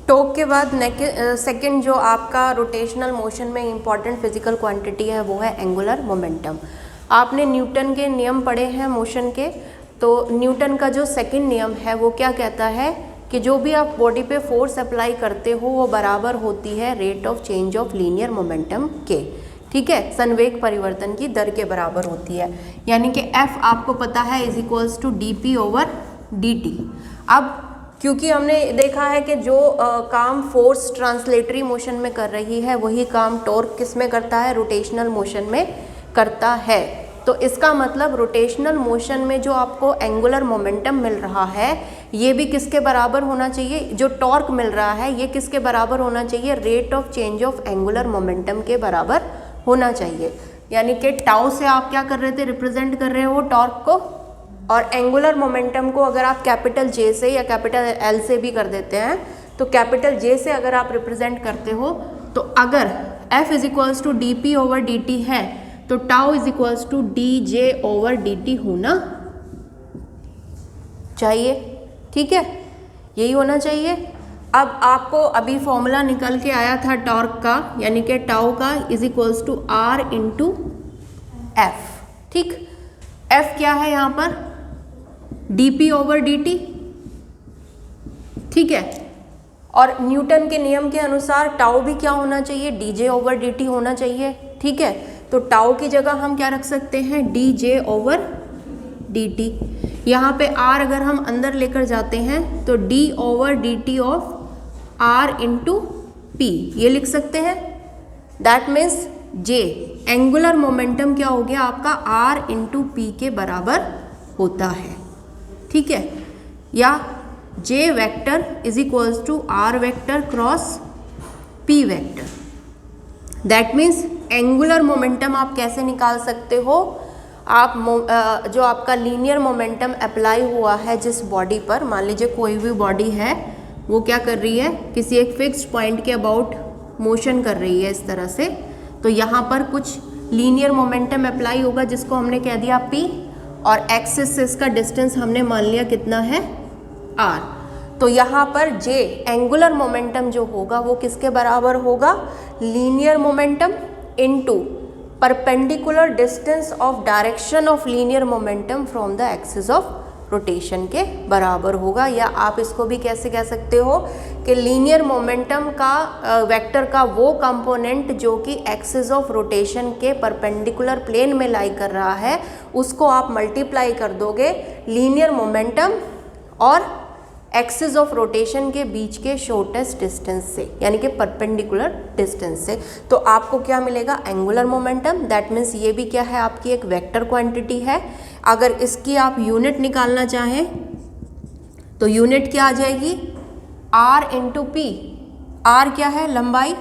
Torque के बाद second जो आपका रोटेशनल मोशन में इंपॉर्टेंट फिजिकल क्वांटिटी है वो है एंगुलर मोमेंटम। आपने न्यूटन के नियम पढ़े हैं मोशन के, तो न्यूटन का जो सेकंड नियम है वो क्या कहता है कि जो भी आप बॉडी पे फोर्स अप्लाई करते हो वो बराबर होती है rate of change of linear momentum के। ठीक है, संवेग परिवर्तन की दर के बराबर होती है, यानी कि F आपको पता है इज इक्वल्स टू dp/dt। अब क्योंकि हमने देखा है कि जो काम फोर्स ट्रांसलेटरी मोशन में कर रही है वही काम टॉर्क किस में करता है, रोटेशनल मोशन में करता है। तो इसका मतलब रोटेशनल मोशन में जो आपको एंगुलर मोमेंटम मिल रहा है ये भी किसके बराबर होना चाहिए, जो टॉर्क मिल रहा है ये किसके बराबर होना चाहिए, rate of change of angular momentum के बराबर होना चाहिए। यानी कि टाउ से आप क्या कर रहे थे, रिप्रेजेंट कर रहे हो टॉर्क को, और एंगुलर मोमेंटम को अगर आप कैपिटल J से या कैपिटल L से भी कर देते हैं, तो कैपिटल J से अगर आप रिप्रेजेंट करते हो तो अगर F is equals to dp/dt है तो tau is equals to dj/dt होना चाहिए। ठीक है, यही होना चाहिए। अब आपको अभी फॉर्मूला निकल के आया था टॉर्क का, यानी कि टाउ का is equals to R into F। ठीक, F क्या है यहाँ पर, dp/dt। ठीक है, और न्यूटन के नियम के अनुसार टाउ भी क्या होना चाहिए, dj/dt होना चाहिए। ठीक है, तो टाउ की जगह हम क्या रख सकते हैं, dj/dt। यहाँ पे R अगर हम अंदर लेकर जाते हैं तो d/dt of R into P ये लिख सकते हैं। That means J angular momentum क्या हो गया आपका, R इंटू P के बराबर होता है। ठीक है, या J vector is equals to R vector cross P vector. That means angular momentum आप कैसे निकाल सकते हो, आप जो आपका लीनियर मोमेंटम अप्लाई हुआ है जिस बॉडी पर, मान लीजिए कोई भी बॉडी है वो क्या कर रही है, किसी एक फिक्स्ड पॉइंट के अबाउट मोशन कर रही है इस तरह से, तो यहाँ पर कुछ लीनियर मोमेंटम अप्लाई होगा जिसको हमने कह दिया P, और एक्सिस से इसका डिस्टेंस हमने मान लिया कितना है R। तो यहाँ पर J एंगुलर मोमेंटम जो होगा वो किसके बराबर होगा, linear momentum into perpendicular distance of direction of linear momentum from the axis of rotation के बराबर होगा। या आप इसको भी कैसे कह सकते हो कि लीनियर मोमेंटम का वेक्टर का वो कंपोनेंट जो कि एक्सिस ऑफ रोटेशन के परपेंडिकुलर प्लेन में लाई कर रहा है उसको आप मल्टीप्लाई कर दोगे लीनियर मोमेंटम और एक्सिस ऑफ रोटेशन के बीच के शॉर्टेस्ट डिस्टेंस से, यानी कि परपेंडिकुलर डिस्टेंस से, तो आपको क्या मिलेगा, एंगुलर मोमेंटम। दैट मीन्स ये भी क्या है, आपकी एक वेक्टर क्वांटिटी है। अगर इसकी आप यूनिट निकालना चाहें तो यूनिट क्या आ जाएगी, R इंटू P। R क्या है, लंबाई,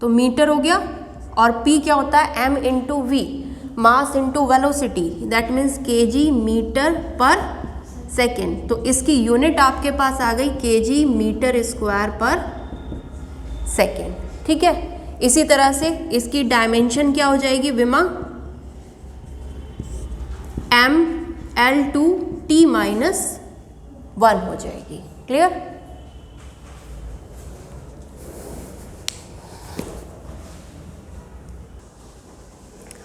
तो मीटर हो गया, और P क्या होता है, M into V, mass into velocity. That means kg metre पर सेकेंड। तो इसकी यूनिट आपके पास आ गई kg मीटर स्क्वायर पर सेकेंड। ठीक है, इसी तरह से इसकी डायमेंशन क्या हो जाएगी, विमा mL/T-1 हो जाएगी। क्लियर।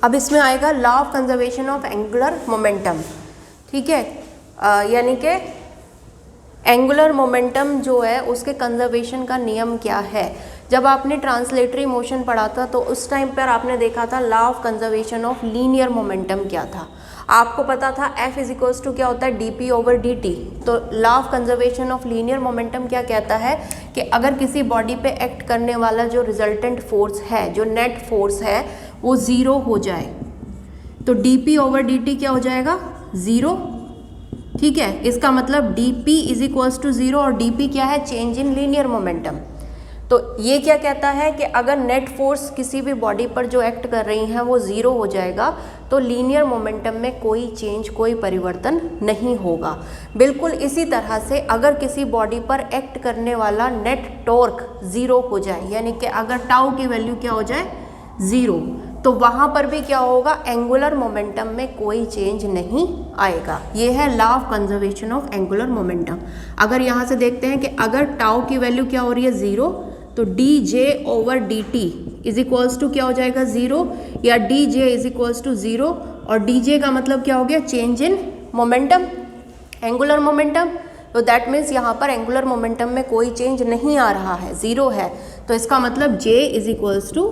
अब इसमें आएगा law of conservation of angular momentum. ठीक है, यानी कि एंगुलर मोमेंटम जो है उसके कंजर्वेशन का नियम क्या है। जब आपने ट्रांसलेटरी मोशन पढ़ा था तो उस टाइम पर आपने देखा था law of conservation of linear momentum क्या था। आपको पता था F इज इक्वल्स टू क्या होता है, dp/dt। तो law of conservation of linear momentum क्या कहता है कि अगर किसी बॉडी पे एक्ट करने वाला जो रिजल्टेंट फोर्स है, जो नेट फोर्स है, वो ज़ीरो हो जाए तो dp/dt क्या हो जाएगा, ज़ीरो। ठीक है, इसका मतलब dp is equals to zero, और dp क्या है, चेंज इन लीनियर मोमेंटम। तो ये क्या कहता है कि अगर नेट फोर्स किसी भी बॉडी पर जो एक्ट कर रही हैं वो ज़ीरो हो जाएगा तो लीनियर मोमेंटम में कोई चेंज, कोई परिवर्तन नहीं होगा। बिल्कुल इसी तरह से अगर किसी बॉडी पर एक्ट करने वाला नेट टॉर्क ज़ीरो हो जाए, यानी कि अगर टाउ की वैल्यू क्या हो जाए, ज़ीरो, तो वहाँ पर भी क्या होगा, एंगुलर मोमेंटम में कोई चेंज नहीं आएगा। ये है law of conservation of angular momentum. अगर यहाँ से देखते हैं कि अगर टाउ की वैल्यू क्या हो रही है 0, तो D J over D T is equals to क्या हो जाएगा 0, या D J is equals to 0, और डी जे का मतलब क्या हो गया, change in momentum, angular momentum. तो दैट मीन्स यहाँ पर एंगुलर मोमेंटम में कोई चेंज नहीं आ रहा है, 0 है। तो इसका मतलब J is equals to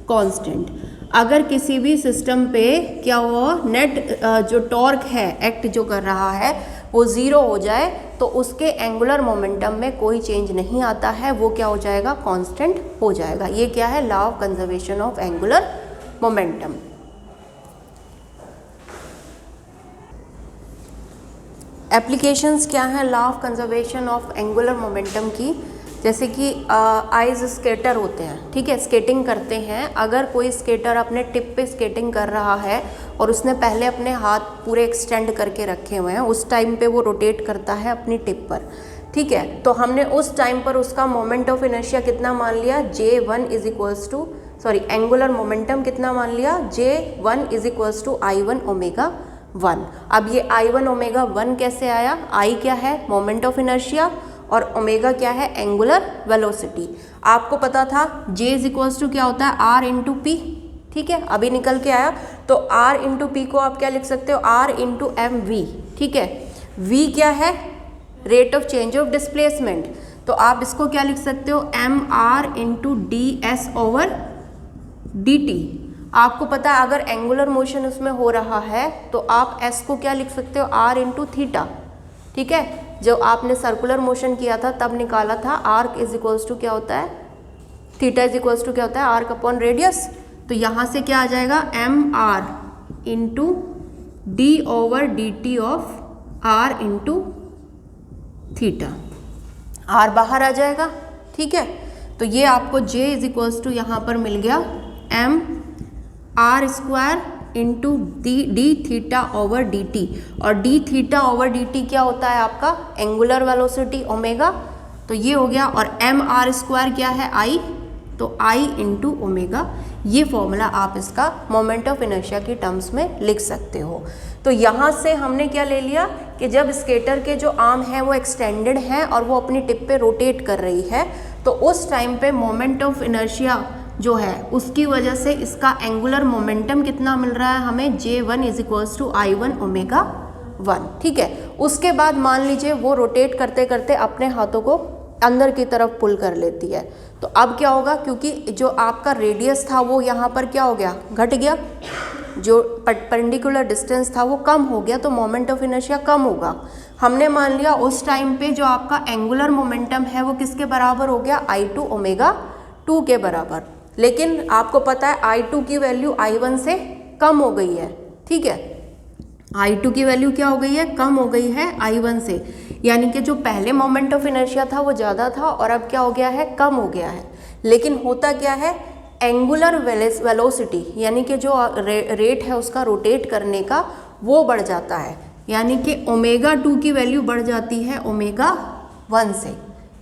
constant. अगर किसी भी सिस्टम पे क्या हुआ, नेट जो टॉर्क है एक्ट जो कर रहा है वो 0 हो जाए तो उसके एंगुलर मोमेंटम में कोई चेंज नहीं आता है, वो क्या हो जाएगा, कांस्टेंट हो जाएगा। ये क्या है, law of conservation of angular momentum. Applications क्या है law of conservation of angular momentum की, जैसे कि आइस स्केटर होते हैं, ठीक है, स्केटिंग करते हैं। अगर कोई स्केटर अपने टिप पे स्केटिंग कर रहा है और उसने पहले अपने हाथ पूरे एक्सटेंड करके रखे हुए हैं, उस टाइम पे वो रोटेट करता है अपनी टिप पर, ठीक है। तो हमने उस टाइम पर उसका मोमेंट ऑफ इनर्शिया कितना मान लिया, J1 is equals to, sorry, angular momentum कितना मान लिया, J1 is equals to I1 omega 1। अब ये I1 ओमेगा 1 कैसे आया, I क्या है, मोमेंट ऑफ इनर्शिया, और ओमेगा क्या है, एंगुलर वेलोसिटी। आपको पता था J इज इक्वल्स टू क्या होता है, R इंटू पी, ठीक है, अभी निकल के आया। तो R इंटू पी को आप क्या लिख सकते हो, R इंटू एम वी, ठीक है। V क्या है, rate of change of displacement, तो आप इसको क्या लिख सकते हो, M R into D S over D T. आपको पता है अगर एंगुलर मोशन उसमें हो रहा है तो आप S को क्या लिख सकते हो, R इंटू थीटा, ठीक है। जो आपने सर्कुलर मोशन किया था तब निकाला था, आर्क इज इक्वल्स टू क्या होता है, थीटा इज इक्वल्स टू क्या होता है, आर्क अपॉन रेडियस। तो यहाँ से क्या आ जाएगा, M R into D over D T of R into theta, R बाहर आ जाएगा, ठीक है। तो ये आपको J इज इक्वल्स टू यहाँ पर मिल गया M R square into D theta over D T, और D theta over D T क्या होता है आपका, एंगुलर वेलोसिटी ओमेगा। तो ये हो गया, और एम आर स्क्वायर क्या है, I, तो I इंटू ओमेगा। ये फॉर्मूला आप इसका मोमेंट ऑफ इनर्शिया की टर्म्स में लिख सकते हो। तो यहाँ से हमने क्या ले लिया कि जब स्केटर के जो आर्म हैं वो एक्सटेंडेड हैं और वो अपनी टिप पे रोटेट कर रही है, तो उस टाइम पे मोमेंट ऑफ इनर्शिया जो है उसकी वजह से इसका एंगुलर मोमेंटम कितना मिल रहा है हमें, J1 is equals to I1 omega 1, ठीक है। उसके बाद मान लीजिए वो रोटेट करते करते अपने हाथों को अंदर की तरफ पुल कर लेती है, तो अब क्या होगा, क्योंकि जो आपका रेडियस था वो यहाँ पर क्या हो गया, घट गया, जो परपेंडिकुलर डिस्टेंस था वो कम हो गया, तो मोमेंट ऑफ इनर्शिया कम होगा। हमने मान लिया उस टाइम पे जो आपका एंगुलर मोमेंटम है वो किसके बराबर हो गया, I2 ओमेगा 2 के बराबर। लेकिन आपको पता है I2 की वैल्यू I1 से कम हो गई है, ठीक है। I2 की वैल्यू क्या हो गई है, कम हो गई है I1 से, यानी कि जो पहले मोमेंट ऑफ इनर्शिया था वो ज़्यादा था और अब क्या हो गया है, कम हो गया है। लेकिन होता क्या है, एंगुलर वेलोसिटी यानी कि जो रेट है उसका रोटेट करने का वो बढ़ जाता है, यानी कि ओमेगा 2 की वैल्यू बढ़ जाती है ओमेगा 1 से।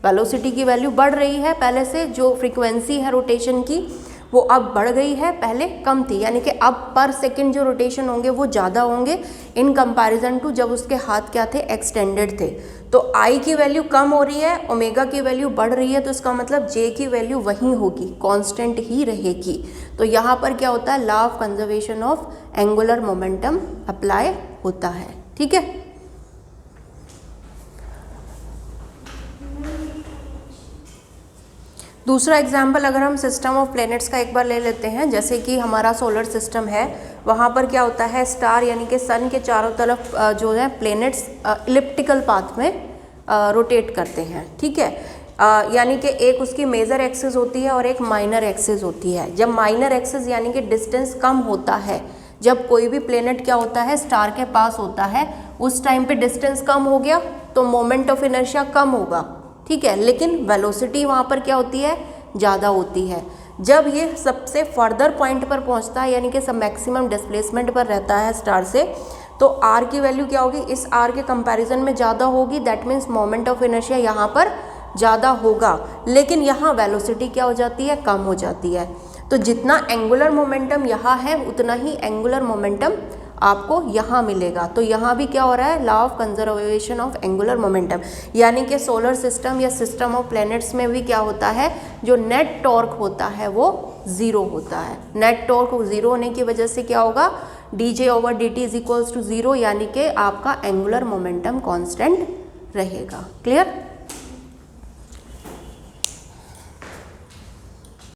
वेलोसिटी की वैल्यू बढ़ रही है, पहले से जो फ्रीक्वेंसी है रोटेशन की वो अब बढ़ गई है, पहले कम थी, यानी कि अब पर सेकंड जो रोटेशन होंगे वो ज़्यादा होंगे इन कंपैरिजन टू जब उसके हाथ क्या थे, एक्सटेंडेड थे। तो I की वैल्यू कम हो रही है, ओमेगा की वैल्यू बढ़ रही है, तो इसका मतलब J की वैल्यू वही होगी, कांस्टेंट ही रहेगी। तो यहाँ पर क्या होता है, law of conservation of angular momentum apply होता है, ठीक है। दूसरा एग्जाम्पल अगर हम सिस्टम ऑफ प्लैनेट्स का एक बार ले लेते हैं, जैसे कि हमारा सोलर सिस्टम है, वहाँ पर क्या होता है, स्टार यानी कि सन के चारों तरफ जो है प्लैनेट्स इलिप्टिकल पाथ में रोटेट करते हैं, ठीक है। यानी कि एक उसकी मेजर एक्सिस होती है और एक माइनर एक्सिस होती है। जब माइनर एक्सिस यानी कि डिस्टेंस कम होता है, जब कोई भी प्लैनेट क्या होता है, स्टार के पास होता है, उस टाइम पे डिस्टेंस कम हो गया तो मोमेंट ऑफ इनर्शिया कम होगा, ठीक है। लेकिन वेलोसिटी वहाँ पर क्या होती है, ज़्यादा होती है। जब ये सबसे फर्दर पॉइंट पर पहुँचता है यानी कि सब मैक्सिमम डिस्प्लेसमेंट पर रहता है स्टार से, तो आर की वैल्यू क्या होगी, इस आर के कंपैरिजन में ज़्यादा होगी, that means moment of inertia यहाँ पर ज़्यादा होगा। लेकिन यहाँ वेलोसिटी क्या हो जाती है, कम हो जाती है। तो जितना एंगुलर मोमेंटम यहाँ है उतना ही एंगुलर मोमेंटम आपको यहाँ मिलेगा। तो यहाँ भी क्या हो रहा है, law of conservation of angular momentum, यानी कि सोलर सिस्टम या सिस्टम ऑफ प्लैनेट्स में भी क्या होता है, जो नेट टॉर्क होता है वो ज़ीरो होता है। नेट टॉर्क ज़ीरो होने की वजह से क्या होगा, dj/dt is equals to zero, यानी कि आपका एंगुलर मोमेंटम कांस्टेंट रहेगा। क्लियर।